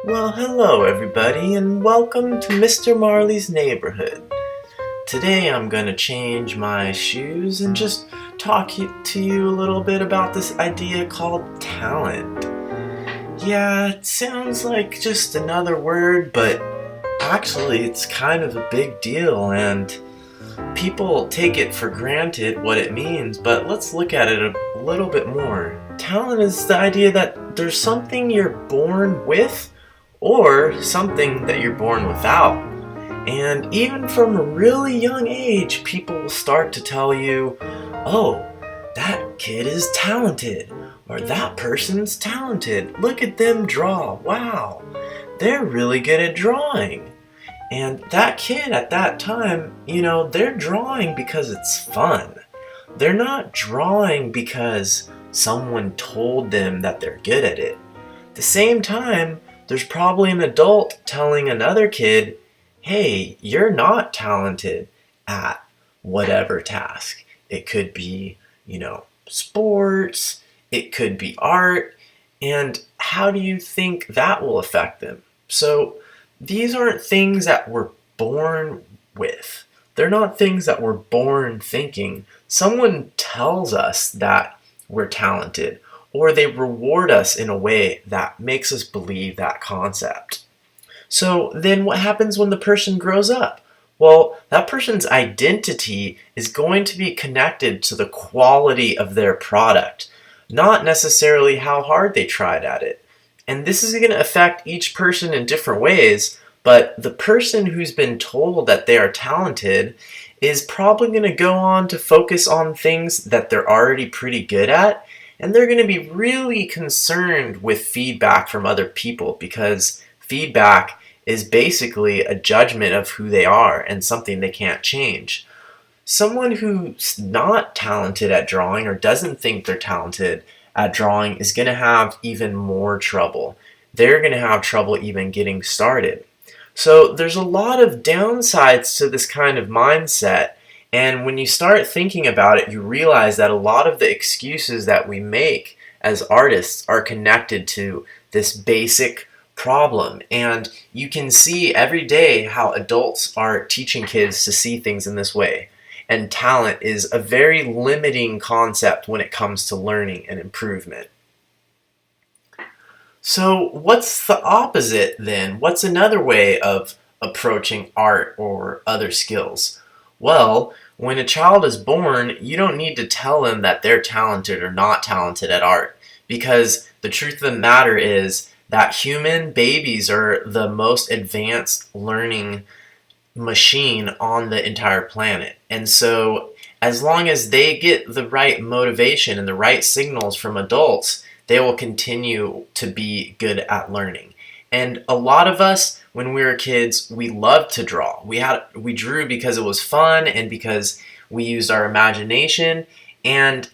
Well, hello everybody, and welcome to Mr. Marley's neighborhood. Today I'm going to change my shoes and just to you a little bit about this idea called talent. Yeah, it sounds like just another word, but actually it's kind of a big deal, and people take it for granted what it means, but let's look at it a little bit more. Talent is the idea that there's something you're born with or something that you're born without. And even from a really young age, people will start to tell you, oh, that kid is talented, or that person's talented. Look at them draw. Wow, they're really good at drawing. And that kid at that time, they're drawing because it's fun. They're not drawing because someone told them that they're good at it. At the same time, there's probably an adult telling another kid, hey, you're not talented at whatever task. It could be, sports, it could be art, and how do you think that will affect them? So these aren't things that we're born with. They're not things that we're born thinking. Someone tells us that we're talented, or they reward us in a way that makes us believe that concept. So then what happens when the person grows up? Well, that person's identity is going to be connected to the quality of their product, not necessarily how hard they tried at it. And this is going to affect each person in different ways, but the person who's been told that they are talented is probably going to go on to focus on things that they're already pretty good at, and they're going to be really concerned with feedback from other people because feedback is basically a judgment of who they are and something they can't change. Someone who's not talented at drawing or doesn't think they're talented at drawing is going to have even more trouble. They're going to have trouble even getting started. So there's a lot of downsides to this kind of mindset, and when you start thinking about it, you realize that a lot of the excuses that we make as artists are connected to this basic problem. And you can see every day how adults are teaching kids to see things in this way. And talent is a very limiting concept when it comes to learning and improvement. So what's the opposite then? What's another way of approaching art or other skills? Well, when a child is born, you don't need to tell them that they're talented or not talented at art, because the truth of the matter is that human babies are the most advanced learning machine on the entire planet. And so as long as they get the right motivation and the right signals from adults, they will continue to be good at learning. And a lot of us, when we were kids, we loved to draw. We drew because it was fun and because we used our imagination. And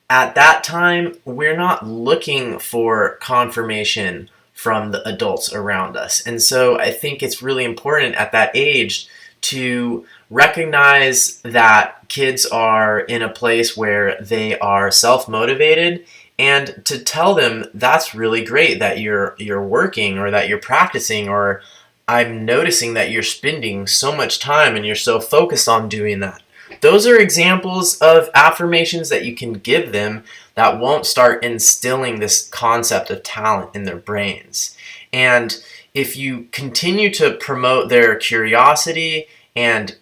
at that time, we're not looking for confirmation from the adults around us. And so I think it's really important at that age to recognize that kids are in a place where they are self-motivated, and to tell them that's really great that you're working or that you're practicing, or I'm noticing that you're spending so much time and you're so focused on doing that. Those are examples of affirmations that you can give them that won't start instilling this concept of talent in their brains. And if you continue to promote their curiosity and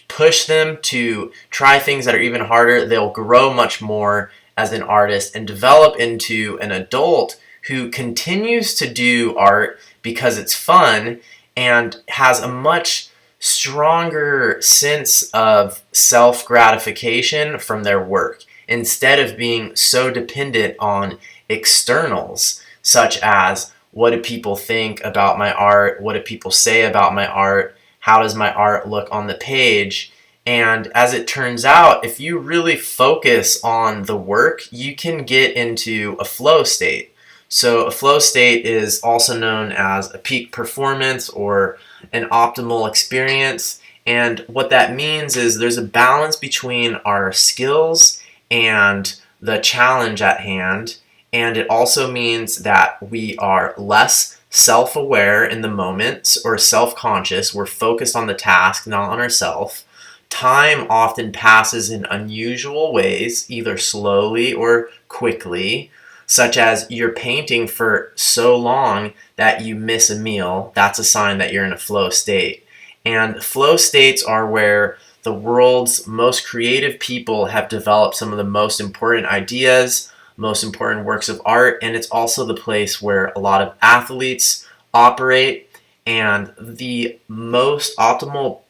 push them to try things that are even harder, they'll grow much more as an artist and develop into an adult who continues to do art because it's fun and has a much stronger sense of self-gratification from their work, instead of being so dependent on externals, such as what do people think about my art, what do people say about my art, how does my art look on the page. And as it turns out, if you really focus on the work, you can get into a flow state. So a flow state is also known as a peak performance or an optimal experience. And what that means is there's a balance between our skills and the challenge at hand. And it also means that we are less self-aware in the moment or self-conscious. We're focused on the task, not on ourselves. Time often passes in unusual ways, either slowly or quickly, such as you're painting for so long that you miss a meal. That's a sign that you're in a flow state. And flow states are where the world's most creative people have developed some of the most important ideas, most important works of art, and it's also the place where a lot of athletes operate, and the most optimal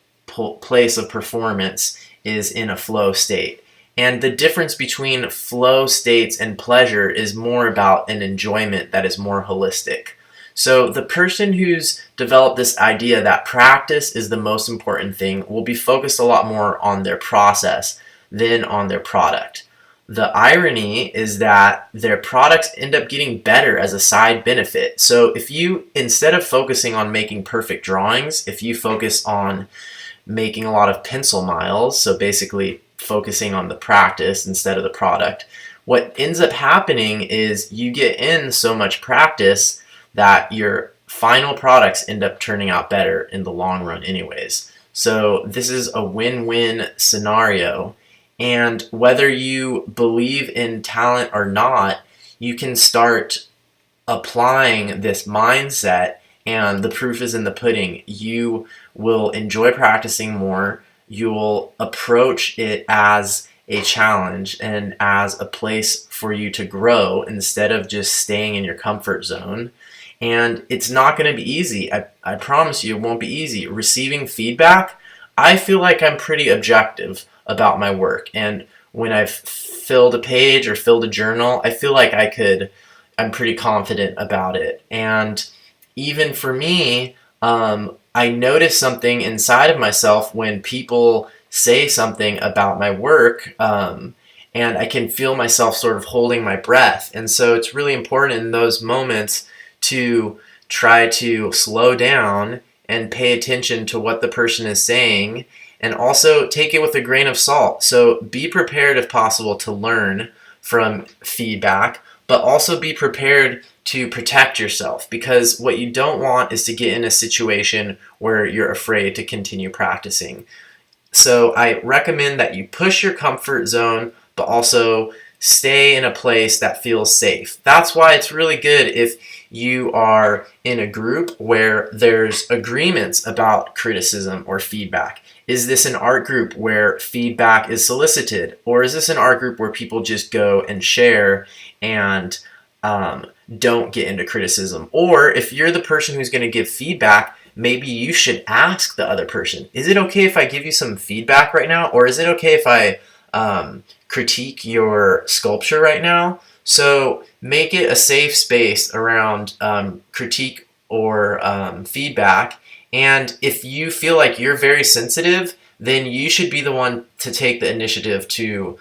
place of performance is in a flow state. And the difference between flow states and pleasure is more about an enjoyment that is more holistic. So the person who's developed this idea that practice is the most important thing will be focused a lot more on their process than on their product. The irony is that their products end up getting better as a side benefit. So if you, instead of focusing on making perfect drawings, if you focus on making a lot of pencil miles, so basically focusing on the practice instead of the product, what ends up happening is you get in so much practice that your final products end up turning out better in the long run anyways. So this is a win-win scenario. And whether you believe in talent or not, you can start applying this mindset, and the proof is in the pudding. You will enjoy practicing more. You will approach it as a challenge and as a place for you to grow instead of just staying in your comfort zone. And it's not going to be easy. I promise you it won't be easy. Receiving feedback, I feel like I'm pretty objective about my work. And when I've filled a page or filled a journal, I feel like I'm pretty confident about it. And even for me, I notice something inside of myself when people say something about my work, and I can feel myself sort of holding my breath. And so it's really important in those moments to try to slow down and pay attention to what the person is saying, and also take it with a grain of salt. So be prepared if possible to learn from feedback, but also be prepared to protect yourself, because what you don't want is to get in a situation where you're afraid to continue practicing. So I recommend that you push your comfort zone, but also stay in a place that feels safe. That's why it's really good if you are in a group where there's agreements about criticism or feedback. Is this an art group where feedback is solicited? Or is this an art group where people just go and share and don't get into criticism? Or if you're the person who's going to give feedback, maybe you should ask the other person, is it okay if I give you some feedback right now? Or is it okay if I critique your sculpture right now? So make it a safe space around critique or feedback. And if you feel like you're very sensitive, then you should be the one to take the initiative to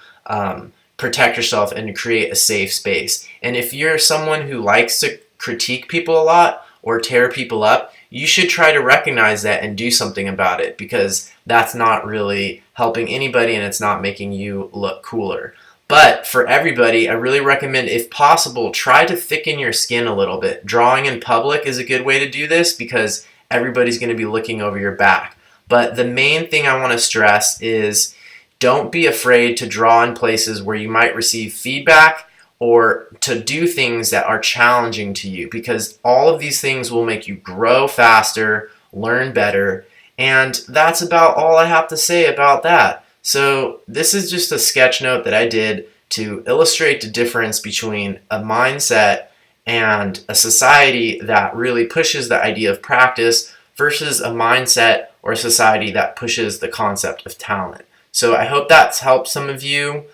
protect yourself and create a safe space. And if you're someone who likes to critique people a lot or tear people up, you should try to recognize that and do something about it, because that's not really helping anybody and it's not making you look cooler. But for everybody, I really recommend, if possible, try to thicken your skin a little bit. Drawing in public is a good way to do this because everybody's going to be looking over your back. But the main thing I want to stress is don't be afraid to draw in places where you might receive feedback or to do things that are challenging to you, because all of these things will make you grow faster, learn better, and that's about all I have to say about that. So this is just a sketch note that I did to illustrate the difference between a mindset and a society that really pushes the idea of practice versus a mindset or a society that pushes the concept of talent. So I hope that's helped some of you,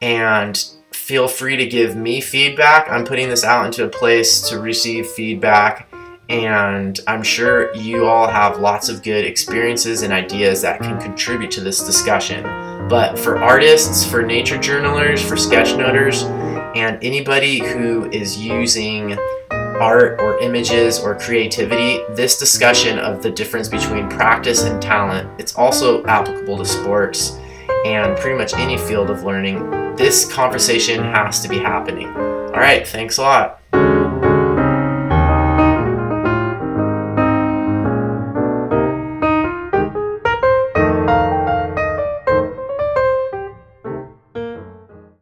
and feel free to give me feedback. I'm putting this out into a place to receive feedback, and I'm sure you all have lots of good experiences and ideas that can contribute to this discussion. But for artists, for nature journalers, for sketchnoters, and anybody who is using art or images or creativity, this discussion of the difference between practice and talent, it's also applicable to sports and pretty much any field of learning. This conversation has to be happening. All right, thanks a lot.